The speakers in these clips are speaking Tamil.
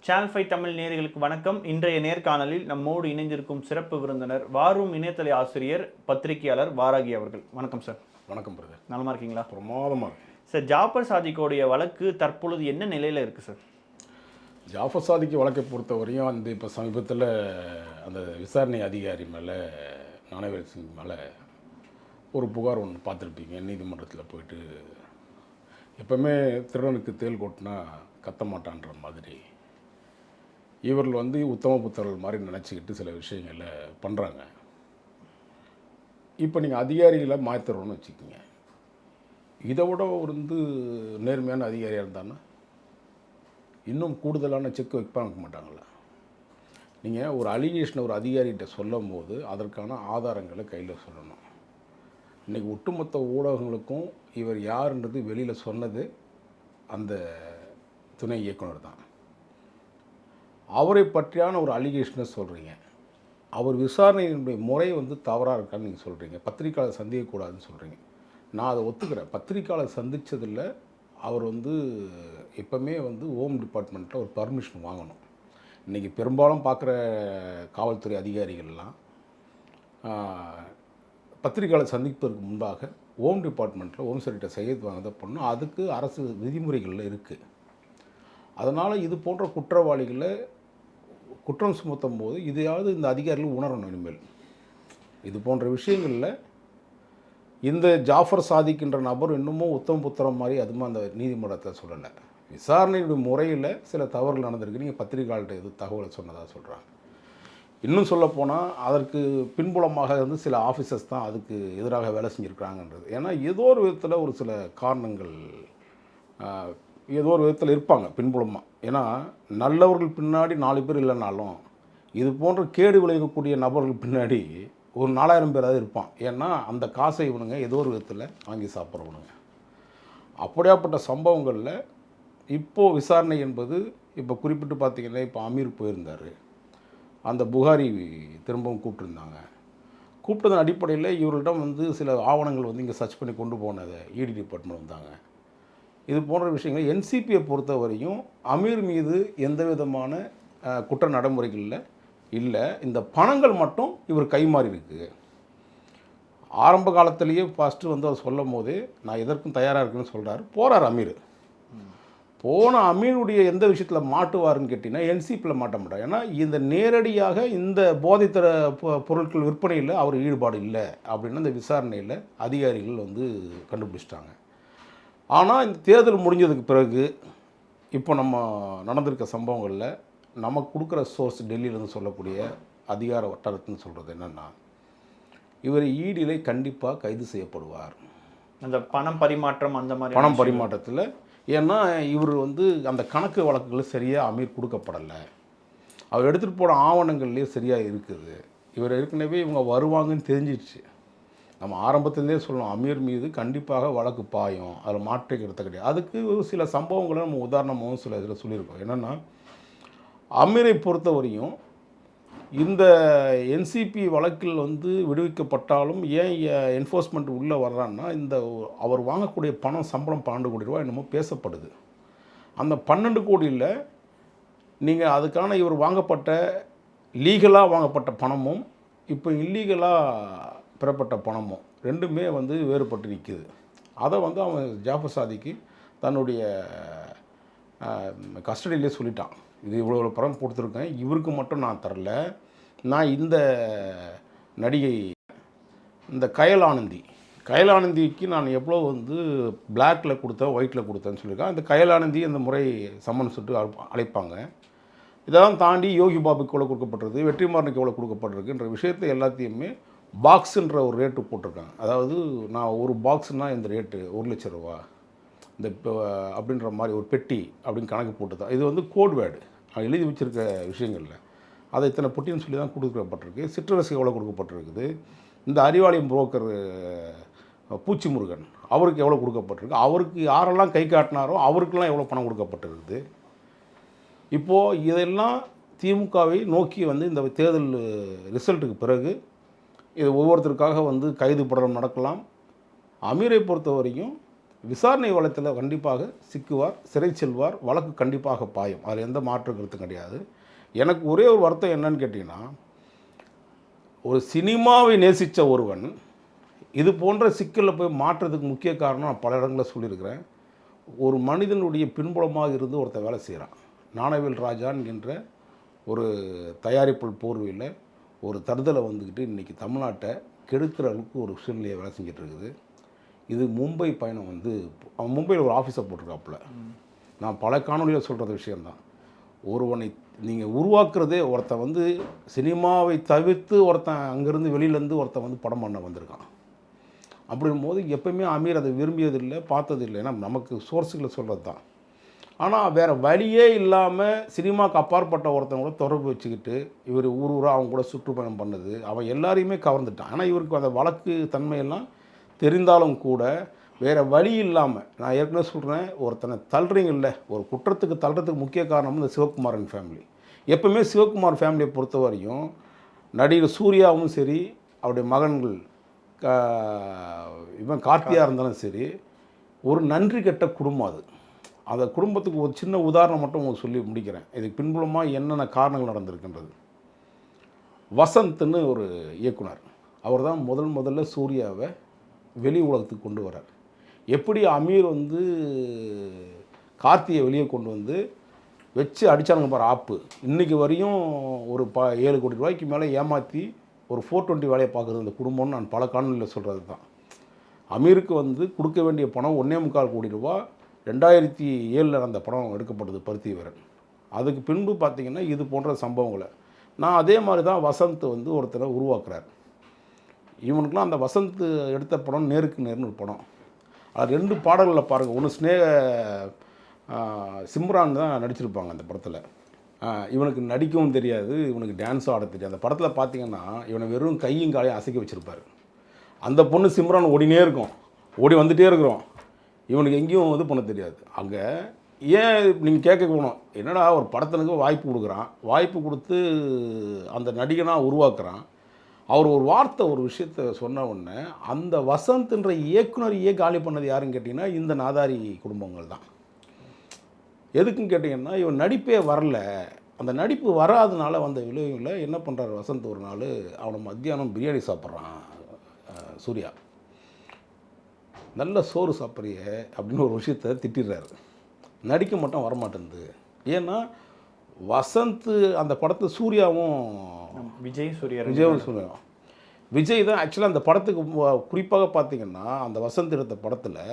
சேனல் 5 தமிழ் நேயர்களுக்கு வணக்கம். இன்றைய நேர்காணலில் நம்மோடு இணைந்திருக்கும் சிறப்பு விருந்தினர் வாரும் இணையதள ஆசிரியர், பத்திரிகையாளர் வாராகி அவர்கள். வணக்கம் சார். வணக்கம் பிரதர். நலமா இருக்கீங்களா? பிரமாதமாக இருக்கு சார். ஜாஃபர் சாதிக்கோடைய வழக்கு தற்பொழுது என்ன நிலையில் இருக்குது சார்? ஜாஃபர் சாதிக்கு வழக்கை பொறுத்தவரையும் இப்போ சமீபத்தில் அந்த விசாரணை அதிகாரி மேலே ஞானவேல் சிங் மேலே ஒரு புகார் ஒன்று பார்த்துருப்பீங்க. நீதிமன்றத்தில் போயிட்டு எப்பவுமே திருடனுக்கு தேள் கொட்டினா கத்த மாட்டான்ற மாதிரி இவர்கள் உத்தம புத்தர்கள் மாதிரி நினச்சிக்கிட்டு சில விஷயங்களை பண்ணுறாங்க. இப்போ நீங்கள் அதிகாரிகளை மாற்றுறோன்னு வச்சுக்கோங்க. இதை விட நேர்மையான அதிகாரியாக இருந்தான்னா இன்னும் கூடுதலான செக் வைக்க மாட்டாங்களா? நீங்கள் ஒரு அலிகேஷனை ஒரு அதிகாரிகிட்ட சொல்லும் போது அதற்கான ஆதாரங்களை கையில் சொல்லணும். இன்றைக்கி ஒட்டுமொத்த ஊடகங்களுக்கும் இவர் யாருன்றது வெளியில் சொன்னது அந்த துணை இயக்குனர் தான். அவரை பற்றியான ஒரு அலிகேஷனை சொல்கிறீங்க. அவர் விசாரணையினுடைய முறை தவறாக இருக்கான்னு நீங்கள் சொல்கிறீங்க. பத்திரிக்கையாளர் சந்திக்கக்கூடாதுன்னு சொல்கிறீங்க. நான் அதை ஒத்துக்கிறேன். பத்திரிக்கையாளர் சந்தித்ததில் அவர் எப்பவுமே ஹோம் டிபார்ட்மெண்ட்டில் ஒரு பர்மிஷன் வாங்கணும். இன்றைக்கி பெரும்பாலும் பார்க்குற காவல்துறை அதிகாரிகள்லாம் பத்திரிக்கையாளர் சந்திப்பதற்கு முன்பாக ஹோம் டிபார்ட்மெண்ட்டில் ஹோம் செக்ரட்டரி செய்யறது வாங்க பண்ணணும். அதுக்கு அரசு விதிமுறைகளில் இருக்குது. அதனால் இது போன்ற குற்றவாளிகளை குற்றம் சுமத்தும் போது இதையாவது இந்த அதிகாரிகள் உணரணும். இனிமேல் இது போன்ற விஷயங்களில் இந்த ஜாஃபர் சாதிக்கின்ற நபர் இன்னமும் உத்தம புத்திரம் மாதிரி அதுமா அந்த நீதிமன்றத்தில் சொல்லலை. விசாரணையுடைய முறையில் சில தவறுகள் நடந்திருக்கு. நீங்கள் பத்திரிகையாளர்கிட்ட எது தகவலை சொன்னதாக சொல்கிறாங்க. இன்னும் சொல்லப்போனால் அதற்கு பின்புலமாக சில ஆஃபீஸர்ஸ் தான் அதுக்கு எதிராக வேலை செஞ்சுருக்கிறாங்கன்றது. ஏன்னா ஏதோ ஒரு விதத்தில் ஒரு சில காரணங்கள் ஏதோ ஒரு விதத்தில் இருப்பாங்க பின்புலமாக. ஏன்னா நல்லவர்கள் பின்னாடி 4 பேர் இல்லைனாலும் இது போன்ற கேடு விளைவிக்கக்கூடிய நபர்கள் பின்னாடி ஒரு 4000 பேராவது இருப்பான். ஏன்னா அந்த காசை இவனுங்க ஏதோ ஒரு விதத்தில் வாங்கி சாப்பிட்றவனுங்க. அப்படியாப்பட்ட சம்பவங்களில் இப்போது விசாரணை என்பது இப்போ குறிப்பிட்டு பார்த்திங்கன்னா இப்போ அமீர் போயிருந்தார். அந்த புகாரி திரும்பவும் கூப்பிட்டுருந்தாங்க. கூப்பிட்டதன் அடிப்படையில் இவர்களிடம் சில ஆவணங்கள் இங்கே சர்ச் பண்ணி கொண்டு போனதை இடி டிபார்ட்மெண்ட் வந்தாங்க. இது போன்ற விஷயங்கள் என்சிபியை பொறுத்தவரையும் அமீர் மீது எந்த விதமான குற்ற நடைமுறைகளில் இல்லை. இந்த பணங்கள் மட்டும் இவர் கைமாறி இருக்குது. ஆரம்ப காலத்திலேயே ஃபஸ்ட்டு அவர் சொல்லும் போதே நான் எதற்கும் தயாராக இருக்குன்னு சொல்கிறார். போகிறார் அமீர். போன அமீனுடைய எந்த விஷயத்தில் மாட்டுவாருன்னு கேட்டிங்கன்னா என்சிபியில் மாட்ட மாட்டார். ஏன்னா இந்த நேரடியாக இந்த போதைத்தர பொருட்கள் விற்பனையில் அவர் ஈடுபாடு இல்லை அப்படின்னு இந்த விசாரணையில் அதிகாரிகள் கண்டுபிடிச்சிட்டாங்க. ஆனால் இந்த தேர்தல் முடிஞ்சதுக்கு பிறகு இப்போ நம்ம நடந்திருக்க சம்பவங்களில் நமக்கு கொடுக்குற சோர்ஸ் டெல்லியிலேருந்து சொல்லக்கூடிய அதிகார வட்டாரத்துன்னு சொல்கிறது என்னென்னா இவர் ஈடியில் கண்டிப்பாக கைது செய்யப்படுவார். அந்த பணம் பரிமாற்றம் அந்த மாதிரி பணம் பரிமாற்றத்தில். ஏன்னா இவர் அந்த கணக்கு வழக்குகள் சரியாக அமீர் கொடுக்கப்படலை. அவர் எடுத்துகிட்டு போன ஆவணங்கள்லேயே சரியாக இருக்குது. இவர் ஏற்கனவே இவங்க வருவாங்கன்னு தெரிஞ்சிடுச்சு. நம்ம ஆரம்பத்துலேருந்தே சொல்லணும் அமீர் மீது கண்டிப்பாக வழக்கு பாயும், அதில் மாற்றிக்கிறது கிடையாது. அதுக்கு சில சம்பவங்களை நம்ம உதாரணமாகவும் சில இதில் சொல்லியிருக்கோம். என்னென்னா அமீரை பொறுத்தவரையும் இந்த என்சிபி வழக்கில் விடுவிக்கப்பட்டாலும் ஏன் என்ஃபோர்ஸ்மெண்ட் உள்ளே வர்றான்னா அவர் வாங்கக்கூடிய பணம் சம்பளம் 12 கோடி ரூபா என்னமோ பேசப்படுது. அந்த 12 கோடியில் நீங்கள் அதுக்கான இவர் வாங்கப்பட்ட லீகலாக வாங்கப்பட்ட பணமும் இப்போ இல்லீகலாக பெறப்பட்ட பணமும் ரெண்டுமே வேறுபட்டு நிற்குது. அதை அவன் ஜாஃபர் சாதிக்கு தன்னுடைய கஸ்டடியிலே சொல்லிட்டான். இது இவ்வளோ பணம் கொடுத்துருக்கேன், இவருக்கு மட்டும் நான் தரல. நான் இந்த நடிகை இந்த கயலானந்திக்கு நான் எவ்வளோ பிளாக்கில் கொடுத்தேன் ஒயிட்டில் கொடுத்தேன்னு சொல்லியிருக்கேன். இந்த கயலானந்தி அந்த முறை சம்மன் சுட்டு அழைப்பாங்க. இதெல்லாம் தாண்டி யோகி பாபுக்கு எவ்வளோ கொடுக்கப்பட்டிருக்கு, வெற்றிமாறனுக்கு எவ்வளோ கொடுக்கப்பட்டிருக்குன்ற விஷயத்தை எல்லாத்தையுமே பாக்ஸுன்ற ஒரு ரேட்டு போட்டிருக்காங்க. அதாவது நான் ஒரு பாக்ஸுனால் இந்த ரேட்டு 1 லட்ச ரூபா இந்த அப்படின்ற மாதிரி ஒரு பெட்டி அப்படின்னு கணக்கு போட்டு தான் இது கோட் வேர்டு எழுதி வச்சுருக்க விஷயங்களில் அதை இத்தனை பொட்டின்னு சொல்லி தான் கொடுக்கப்பட்டிருக்கு. சிற்றரசு எவ்வளோ கொடுக்கப்பட்டிருக்குது, இந்த அறிவாலயம் புரோக்கர் பூச்சி முருகன் அவருக்கு எவ்வளோ கொடுக்கப்பட்டிருக்கு, அவருக்கு யாரெல்லாம் கை காட்டினாரோ அவருக்கெல்லாம் எவ்வளோ பணம் கொடுக்கப்பட்டிருக்குது. இப்போது இதெல்லாம் திமுகவை நோக்கி இந்த தேர்தல் ரிசல்ட்டுக்கு பிறகு இது ஒவ்வொருத்தருக்காக கைது படம் நடக்கலாம். அமீரை பொறுத்த வரைக்கும் விசாரணை வளத்தில் கண்டிப்பாக சிக்குவார், சிறை செல்வார், வழக்கு கண்டிப்பாக பாயும். அதில் எந்த மாற்று கருத்தும் கிடையாது. எனக்கு ஒரே ஒரு வருத்தம் என்னன்னு கேட்டிங்கன்னா, ஒரு சினிமாவை நேசித்த ஒருவன் இது போன்ற சிக்கலில் போய் மாற்றுறதுக்கு முக்கிய காரணம் நான் பல இடங்களில் சொல்லியிருக்கிறேன். ஒரு மனிதனுடைய பின்புலமாக இருந்து ஒருத்தன் வேலை செய்கிறான். ஞானவேல் ராஜா என்கின்ற ஒரு தயாரிப்பு போர்வையில் ஒரு தருதலை வந்துக்கிட்டு இன்றைக்கி தமிழ்நாட்டை கெடுக்கிற அளவுக்கு ஒரு சூழ்நிலையை வேலை செஞ்சுட்டு இருக்குது. இது மும்பை பயணம் வந்து அவன் மும்பையில் ஒரு ஆஃபீஸை போட்டிருக்காப்புல. நான் பல காணொலியில் சொல்கிற விஷயந்தான். ஒருவனை நீங்கள் உருவாக்குறதே ஒருத்தன் வந்து சினிமாவை தவிர்த்து ஒருத்தன் அங்கேருந்து வெளியிலேருந்து ஒருத்தன் வந்து படம் பண்ண வந்திருக்கான். அப்படிங்கும்போது எப்போயுமே அமீர் அதை விரும்பியதில்லை, பார்த்ததில்லை. ஏன்னா நமக்கு சோர்ஸுகளை சொல்கிறது தான். ஆனால் வேறு வழியே இல்லாமல் சினிமாவுக்கு அப்பாற்பட்ட ஒருத்தன் கூட தொடர்பு வச்சுக்கிட்டு இவர் ஊராக அவங்க கூட சுற்றுப்பயணம் பண்ணது, அவன் எல்லாரையுமே கவர்ந்துட்டான். ஆனால் இவருக்கு அந்த வழக்கு தன்மையெல்லாம் தெரிந்தாலும் கூட வேறு வழி இல்லாமல், நான் ஏற்கனவே சொல்கிறேன், ஒருத்தனை தள்ளுறீங்கல்ல, ஒரு குற்றத்துக்கு தள்ளுறதுக்கு முக்கிய காரணம் இந்த சிவகுமாரன் ஃபேமிலி. எப்பவுமே சிவகுமார் ஃபேமிலியை பொறுத்த வரையும் நடிகர் சூர்யாவும் சரி, அவருடைய மகன்கள் இவன் கார்த்தியாக இருந்தாலும் சரி, ஒரு நன்றி கெட்ட குடும்பம் அது. அந்த குடும்பத்துக்கு ஒரு சின்ன உதாரணம் மட்டும் உங்களுக்கு சொல்லி முடிக்கிறேன். இதுக்கு பின்புலமாக என்னென்ன காரணங்கள் நடந்திருக்கின்றது. வசந்த்னு ஒரு இயக்குனர், அவர் தான் முதல்ல சூர்யாவை வெளி உலகத்துக்கு கொண்டு வரார். எப்படி அமீர் வந்து கார்த்தியை வெளியே கொண்டு வந்து வச்சு அடித்தானுங்க பாரு ஆப்பு, இன்றைக்கி வரையும் ஒரு 7 கோடி ரூபாய்க்கு மேலே ஏமாற்றி ஒரு 420 வேலையை பார்க்குறது இந்த குடும்பம்னு நான் பல காணொலியில் சொல்கிறது தான். அமீருக்கு வந்து கொடுக்க வேண்டிய பணம் 1.25 கோடி ரூபா 2007 நடந்த படம் எடுக்கப்பட்டது பருத்தி வீரன். அதுக்கு பின்பு பார்த்திங்கன்னா இது போன்ற சம்பவங்களை நான் அதே மாதிரி தான் வசந்த் வந்து ஒருத்தரை உருவாக்குறார். இவனுக்குலாம் அந்த வசந்த் எடுத்த படம் நேருக்கு நேர்னு ஒரு படம். அது 2 பாடல்களில் பாருங்கள். ஒன்று சிம்ரான் தான் நடிச்சிருப்பாங்க அந்த படத்தில். இவனுக்கு நடிக்கவும் தெரியாது, இவனுக்கு டான்ஸும் ஆட தெரியாது. அந்த படத்தில் பார்த்திங்கன்னா இவனை வெறும் கையும் காலையும் அசைக்க வச்சுருப்பார். அந்த பொண்ணு சிம்ரான் ஓடினே இருக்கும், ஓடி வந்துகிட்டே இருக்கிறோம், இவனுக்கு எங்கேயும் இது பண்ண தெரியாது. அங்கே ஏன் நீங்கள் கேட்க போகணும், என்னடா ஒரு படத்தினுக்கு வாய்ப்பு கொடுக்குறான், வாய்ப்பு கொடுத்து அந்த நடிகனாக உருவாக்குறான். அவர் ஒரு வார்த்தை ஒரு விஷயத்தை சொன்ன உடனே அந்த வசந்த்ன்ற இயக்குனரையே காலி பண்ணது யாருன்னு கேட்டிங்கன்னா இந்த நாதாரி குடும்பங்கள் தான். எதுக்குன்னு கேட்டிங்கன்னா இவன் நடிப்பே வரல, அந்த நடிப்பு வராதனால வந்த விளைவுகளில் என்ன பண்ணுறாரு வசந்த், ஒரு நாள் அவனை மத்தியானம் பிரியாணி சாப்பிட்றான் சூர்யா, நல்ல சோறு சாப்பிட்றிய அப்படின்னு ஒரு விஷயத்தை திட்டிடுறாரு. நடிக்க மட்டும் வரமாட்டேங்குது. ஏன்னா வசந்த் அந்த படத்தை சூர்யாவும் விஜயும் சூர்யா விஜய் தான் ஆக்சுவலாக அந்த படத்துக்கு குறிப்பாக பார்த்திங்கன்னா அந்த வசந்த் எடுத்த படத்தில்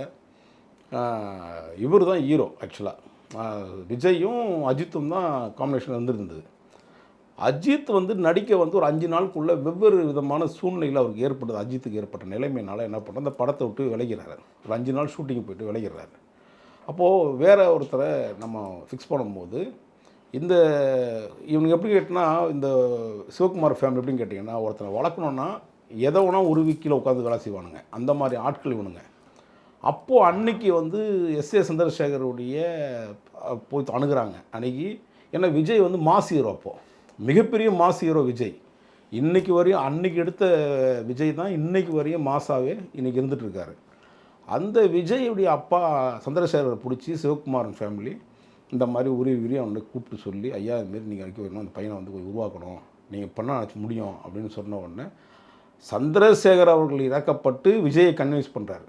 இவர் தான் ஹீரோ. ஆக்சுவலாக விஜயும் அஜித்தும் தான் காம்பினேஷன் வந்துருந்தது. அஜித் வந்து நடிக்க வந்து ஒரு 5 நாளுக்குள்ளே வெவ்வேறு விதமான சூழ்நிலைகள் அவருக்கு ஏற்படுது. அஜித்துக்கு ஏற்பட்ட நிலைமையினால் என்ன பண்ணுறது, அந்த படத்தை விட்டு விலகிறாரு. ஒரு 5 நாள் ஷூட்டிங் போயிட்டு விலகிறாரு. அப்போது வேறு ஒருத்தரை நம்ம ஃபிக்ஸ் பண்ணும்போது இந்த இவனுக்கு எப்படி கேட்டிங்கன்னா இந்த சிவகுமார் ஃபேமிலி எப்படின்னு கேட்டிங்கன்னா ஒருத்தனை வளர்க்கணுன்னா எதை வேணா ஒரு கீழே உட்காந்து வேலை செய்வானுங்க, அந்த மாதிரி ஆட்கள் இவனுங்க. அப்போது அன்னைக்கு வந்து எஸ்.ஏ. சந்திரசேகருடைய போய் அணுகிறாங்க அன்றைக்கி. ஏன்னா விஜய் வந்து மாஸ் ஹீரோ, அப்போது மிகப்பெரிய மாஸ் ஹீரோ விஜய். இன்றைக்கி வரையும் அன்றைக்கி எடுத்த விஜய் தான் இன்றைக்கி வரையும் மாஸாகவே இன்றைக்கி இருந்துகிட்ருக்காரு. அந்த விஜயுடைய அப்பா சந்திரசேகரை பிடிச்சி சிவகுமாரன் ஃபேமிலி இந்த மாதிரி உருவி அவனை கூப்பிட்டு சொல்லி, ஐயா இதுமாரி நீங்கள் அழைக்க வரணும், அந்த பையனை வந்து கொஞ்சம் உருவாக்கணும், நீங்கள் பண்ணால் முடியும் அப்படின்னு சொன்ன உடனே சந்திரசேகர் அவர்கள் இறக்கப்பட்டு விஜயை கன்வின்ஸ் பண்ணுறாரு.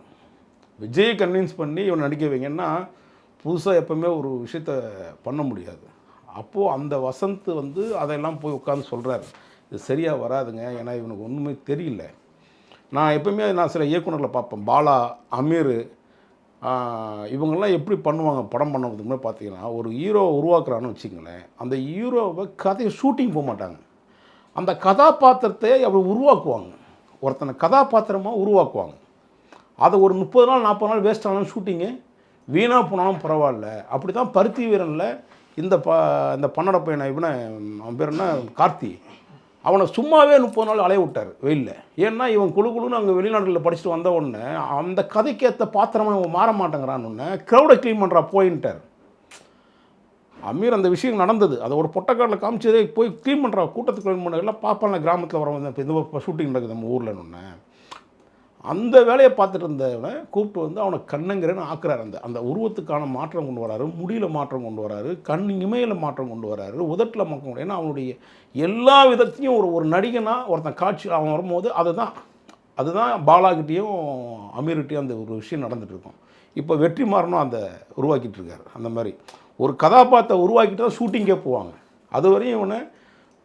விஜயை கன்வின்ஸ் பண்ணி இவன் நடிக்க வைங்கன்னா புதுசாக எப்போவுமே ஒரு விஷயத்தை பண்ண முடியாது. அப்போது அந்த வசந்த் வந்து அதெல்லாம் போய் உட்காந்து சொல்கிறாரு, இது சரியாக வராதுங்க, ஏன்னா இவனுக்கு ஒன்றுமே தெரியல. நான் எப்போவுமே நான் சில இயக்குநர்களை பார்ப்பேன், பாலா, அமீர், இவங்கெல்லாம் எப்படி பண்ணுவாங்க படம் பண்ணுறதுக்கு முன்னாடி பார்த்தீங்கன்னா, ஒரு ஹீரோ உருவாக்குறான்னு வச்சுக்கங்களேன், அந்த ஹீரோவை கதையை ஷூட்டிங் போக மாட்டாங்க, அந்த கதாபாத்திரத்தை அவர் உருவாக்குவாங்க, ஒருத்தனை கதாபாத்திரமாக உருவாக்குவாங்க. அதை ஒரு 30 நாள் 40 நாள் வேஸ்ட் ஆனாலும் ஷூட்டிங்கு வீணாக போனாலும் பரவாயில்ல. அப்படி தான் பருத்தி வீரனில் இந்த பன்னட பையனை இவனை அவன் பேர் என்ன கார்த்தி, அவனை சும்மாவே 30 நாள் அலைய விட்டார் வெயிலில். ஏன்னா இவன் குழுன்னு அங்கே வெளிநாடுகளில் படிச்சுட்டு வந்த உடனே அந்த கதைக்கேற்ற பாத்திரமாக இவன் மாற மாட்டேங்கிறான்னு உடனே க்ரௌடை க்ளீன் பண்ணுறா போயின்ட்டார். அமீர் அந்த விஷயம் நடந்தது, அதை ஒரு பொட்டக்காட்டில் காமிச்சதே போய் க்ளீன் பண்ணுறா, கூட்டத்துக்கு க்ளீன் பண்ண எல்லாம் பார்ப்பாங்க கிராமத்தில் வரவங்க. இப்போ இந்த ஷூட்டிங் நடக்குது நம்ம ஊரில். ஒன்று அந்த வேலையை பார்த்துட்டு இருந்தவனை கூப்பிட்டு வந்து அவனை கண்ணங்கிறன்னு ஆக்குறாரு. அந்த உருவத்துக்கான மாற்றம் கொண்டு வராரு, முடியில் மாற்றம் கொண்டு வராரு, கண் இமையில் மாற்றம் கொண்டு வராரு, உதட்டில் மாற்றம் கொண்டு. ஏன்னா அவனுடைய எல்லா விதத்தையும் ஒரு நடிகனாக ஒருத்தன் காட்சி அவன் வரும்போது அதுதான் பாலாகிட்டையும் அமீர்கிட்டையும் அந்த ஒரு விஷயம் நடந்துகிட்டு இருக்கும். இப்போ வெற்றிமாறனும் அந்த உருவாக்கிட்டு இருக்காரு. அந்த மாதிரி ஒரு கதாபாத்திரத்தை உருவாக்கிட்டு தான் ஷூட்டிங்கே போவாங்க. அது வரையும்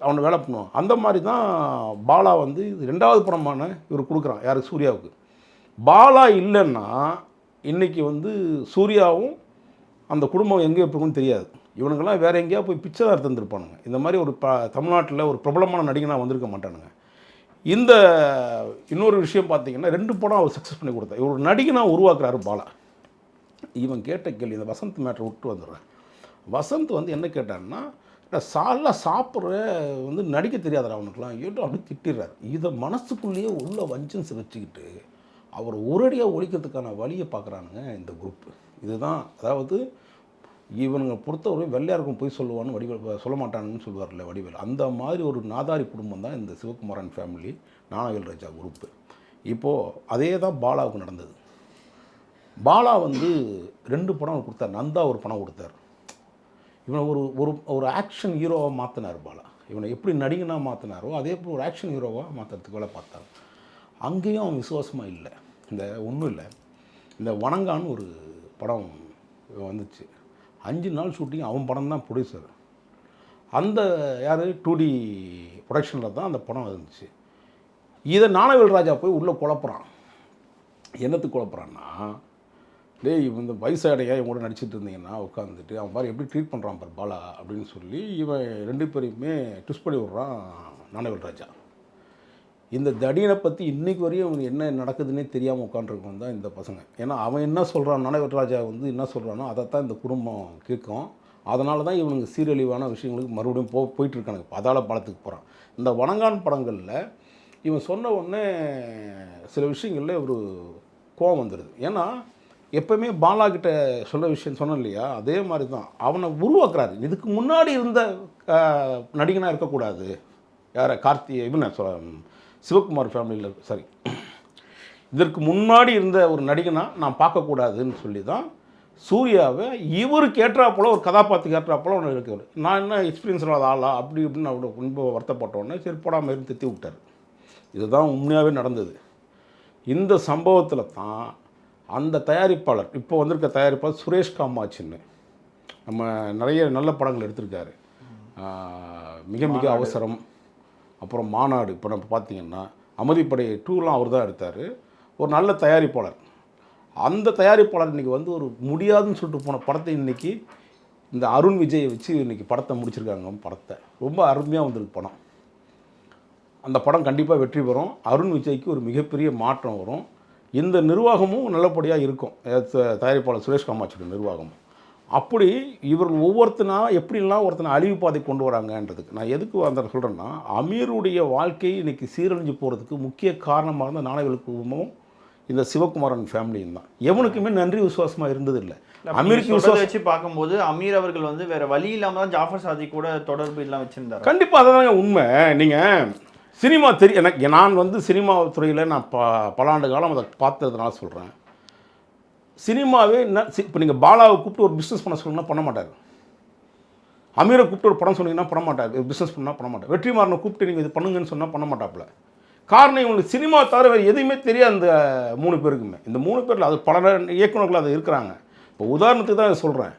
அவனை வேலை பண்ணுவான். அந்த மாதிரி தான் பாலா வந்து இது 2வது படமான இவர் கொடுக்குறான் யாருக்கு, சூர்யாவுக்கு. பாலா இல்லைன்னா இன்றைக்கி வந்து சூர்யாவும் அந்த குடும்பம் எங்கே போகும்னு தெரியாது. இவனுங்கெல்லாம் வேறு எங்கேயா போய் பிச்சை தான் எடுத்துருப்பானுங்க. இந்த மாதிரி ஒரு தமிழ்நாட்டில் ஒரு பிரபலமான நடிகனாக வந்திருக்க மாட்டானுங்க. இந்த இன்னொரு விஷயம் பார்த்தீங்கன்னா 2 படம் அவர் சக்ஸஸ் பண்ணி கொடுத்தார். இவர் நடிகனாக உருவாக்குறாரு பாலா. இவன் கேட்ட கேள்வி, இந்த வசந்த் மேட்ரை விட்டு வந்துடுறேன். வசந்த் வந்து என்ன கேட்டான்னா, சாப்பிட்ற வந்து நடிக்க தெரியாதா அவனுக்குலாம் ஏட்டோ அப்படி திட்டிடுறாரு. இதை மனசுக்குள்ளேயே உள்ள வஞ்சன்ஸ் வச்சுக்கிட்டு அவர் ஒரடியாக ஒழிக்கிறதுக்கான வழியை பார்க்குறானுங்க இந்த குரூப்பு. இதுதான், அதாவது இவனுங்க பொறுத்தவரை வெள்ளையாருக்கும் போய் சொல்லுவான்னு வடிவேல் சொல்ல மாட்டானுன்னு சொல்லுவார்ல வடிவேல். அந்த மாதிரி ஒரு நாதாரி குடும்பம் தான் இந்த சிவகுமாரன் ஃபேமிலி, ஞானவேல் ராஜா குரூப்பு. இப்போது அதே தான் பாலாவுக்கு நடந்தது. பாலா வந்து 2 படம் கொடுத்தார். நந்தா ஒரு படம் கொடுத்தார். இவனை ஒரு ஆக்ஷன் ஹீரோவாக மாற்றினார் பாலா. இவனை எப்படி நடிகனாக மாற்றினாரோ அதே போல் ஒரு ஆக்ஷன் ஹீரோவாக மாற்றுறதுக்கு வேலை பார்த்தார். அங்கேயும் அவன் விசுவாசமாக இல்லை. இந்த ஒன்றும் இல்லை, இந்த வணங்கான்னு ஒரு படம் வந்துச்சு. 5 நாள் ஷூட்டிங். அவன் படம் தான் ப்ரொடியூசர். அந்த யார் 2D ப்ரொடக்ஷனில் தான் அந்த படம் இருந்துச்சு. இதை ஞானவேல் ராஜா போய் உள்ளே குழப்புறான். என்னத்துக்கு குழப்புறான்னா, டேய் இந்த வயசாடையா இவன் கூட நடிச்சிட்டு இருந்தீங்கன்னா உட்காந்துட்டு அவன் பாரு எப்படி ட்ரீட் பண்ணுறான் பாரு பாலா அப்படின்னு சொல்லி இவன் 2 பேரையுமே ட்விஸ்ட் பண்ணி விட்றான் ஞானவேல் ராஜா. இந்த தடியனை பற்றி இன்றைக்கு வரையும் அவனுக்கு என்ன நடக்குதுன்னே தெரியாமல் உட்காந்துருக்கோம் தான் இந்த பசங்க. ஏன்னா அவன் என்ன சொல்கிறான், ஞானவேல் ராஜா வந்து என்ன சொல்கிறானோ அதைத்தான் இந்த குடும்பம் கேட்கும். அதனால தான் இவனுக்கு சீரழிவான விஷயங்களுக்கு மறுபடியும் போயிட்டுருக்கானுங்க. பாதாள பாலத்துக்கு போகிறான். இந்த வணங்கான் படங்களில் இவன் சொன்ன உடனே சில விஷயங்களில் ஒரு கோவம் வந்துடுது. ஏன்னா எப்போவுமே பாலா கிட்ட சொல்ல விஷயம் சொன்னோம் இல்லையா, அதே மாதிரி தான் அவனை உருவாக்குறாரு. இதுக்கு முன்னாடி இருந்த நடிகனாக இருக்கக்கூடாது. யாரை இவனை சிவகுமார் ஃபேமிலியில் சரி, இதற்கு முன்னாடி இருந்த ஒரு நடிகனாக நான் பார்க்கக்கூடாதுன்னு சொல்லி தான் சூர்யாவை இவருக்கு ஏற்றாப்போல் ஒரு கதாபாத்திரம் ஏற்றாப்போல் அவனை இருக்கிறார். நான் என்ன எக்ஸ்பீரியன்ஸ் இல்லாத ஆளா அப்படி இப்படின்னு அவரோட ரொம்ப வருத்தப்பட்டோன்னே சரி போடாமல் இருந்து திட்டி விட்டார். இதுதான் உண்மையாகவே நடந்தது. இந்த சம்பவத்தில் தான் அந்த தயாரிப்பாளர், இப்போ வந்திருக்க தயாரிப்பாளர் சுரேஷ் காமாட்சின்னு, நம்ம நிறைய நல்ல படங்கள் எடுத்திருக்காரு. மிக மிக அவசரம், அப்புறம் மாநாடு. இப்போ நம்ம பார்த்திங்கன்னா அமதிப்படை 2லாம் அவர் தான் எடுத்தார். ஒரு நல்ல தயாரிப்பாளர். அந்த தயாரிப்பாளர் இன்றைக்கி வந்து ஒரு முடியாதுன்னு சொல்லிட்டு போன படத்தை இன்றைக்கி இந்த அருண் விஜயை வச்சு இன்றைக்கி படத்தை முடிச்சிருக்காங்க. படத்தை ரொம்ப அருமையாக வந்திருக்கு படம். அந்த படம் கண்டிப்பாக வெற்றி பெறும். அருண் விஜய்க்கு ஒரு மிகப்பெரிய மாற்றம் வரும். இந்த நிர்வாகமும் நல்லபடியாக இருக்கும். தயாரிப்பாளர் சுரேஷ் காமாட்சியோட நிர்வாகம். அப்படி இவர்கள் எப்படிலாம் ஒருத்தனை அழிவு பாதை கொண்டு வராங்கன்றதுக்கு நான் எதுக்கு அந்த சொல்கிறேன்னா, அமீருடைய வாழ்க்கை இன்றைக்கி சீரழிஞ்சு போகிறதுக்கு முக்கிய காரணமாக இருந்த ஞானவேல் குடும்பமும் இந்த சிவகுமாரன் ஃபேமிலியும் தான். எவனுக்குமே நன்றி விசுவாசமாக இருந்ததில்லை. அமீருக்கு விசுவாசம் வச்சு பார்க்கும்போது அமீர் அவர்கள் வந்து வேறு வழி இல்லாமல் தான் ஜாஃபர் சாதி கூட தொடர்பு இல்லாமல் வச்சுருந்தார். கண்டிப்பாக அதுதாங்க உண்மை. நீங்கள் சினிமா எனக்கு நான் வந்து சினிமா துறையில் நான் பல ஆண்டு காலம் அதை பார்த்ததுனால சொல்கிறேன். சினிமாவே இப்போ நீங்கள் பாலாவை கூப்பிட்டு ஒரு பிஸ்னஸ் பண்ண சொன்னீங்கன்னா பண்ண மாட்டார். அமீரை கூப்பிட்டு ஒரு படம் சொன்னீங்கன்னா பண்ண மாட்டார். பிஸ்னஸ் பண்ணால் பண்ண மாட்டார். வெற்றிமாறனை கூப்பிட்டு நீங்கள் இது பண்ணுங்கன்னு சொன்னால் பண்ண மாட்டாப்புல. காரணம் இவங்களுக்கு சினிமா தவிர வேறு எதுவுமே தெரியாது அந்த 3 பேருக்குமே. இந்த 3 பேரில் அது பல இயக்குநர்கள் அது இருக்கிறாங்க. இப்போ உதாரணத்துக்கு தான் சொல்கிறேன்.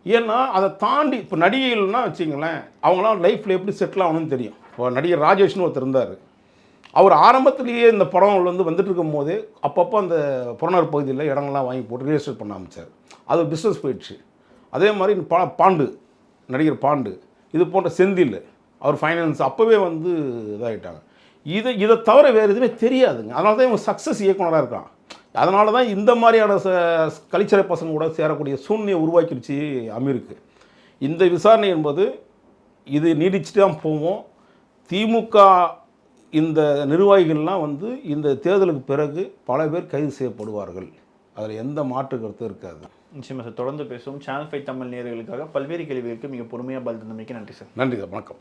ஏன்னா அதை தாண்டி இப்போ நடிகைகள்னால் வச்சிங்களேன், அவங்களாம் லைஃப்பில் எப்படி செட்டில் ஆகணும்னு தெரியும். இப்போ நடிகர் ராஜேஷ்னு ஒருத்தர் இருந்தார். அவர் ஆரம்பத்திலேயே இந்த படம் வந்துட்டு இருக்கும் போதே அப்பப்போ அந்த புறநகர் பகுதியில் இடங்கள்லாம் வாங்கி போட்டு ரியல் பண்ண ஆரம்பித்தார். அது பிஸ்னஸ் போயிடுச்சு. அதே மாதிரி பாண்டு, நடிகர் பாண்டு, இது போன்ற செந்தில், அவர் ஃபைனான்ஸ் அப்போவே வந்து இதாகிட்டாங்க. இதை தவிர வேறு எதுவுமே தெரியாதுங்க. அதனால தான் இவங்க சக்ஸஸ் இயக்குனராக இருக்கான். அதனால தான் இந்த மாதிரியான கலிச்சரை பசங்க கூட சேரக்கூடிய சூழ்நிலையை உருவாக்கிடுச்சு அமீருக்கு. இந்த விசாரணை என்பது இது நீடிச்சுட்டு தான் போவோம். திமுக இந்த நிர்வாகிகள்லாம் வந்து இந்த தேர்தலுக்கு பிறகு பல பேர் கைது செய்யப்படுவார்கள். அதில் எந்த மாற்று கருத்தும் இருக்காது. நிச்சயமாக சார். தொடர்ந்து பேசுவோம். சேனல் 5 தமிழ் நேயர்களுக்காக பல்வேறு கேள்விகளுக்கு மிக பொறுமையாக பதில் தந்தமைக்கு நன்றி சார். நன்றி சார். வணக்கம்.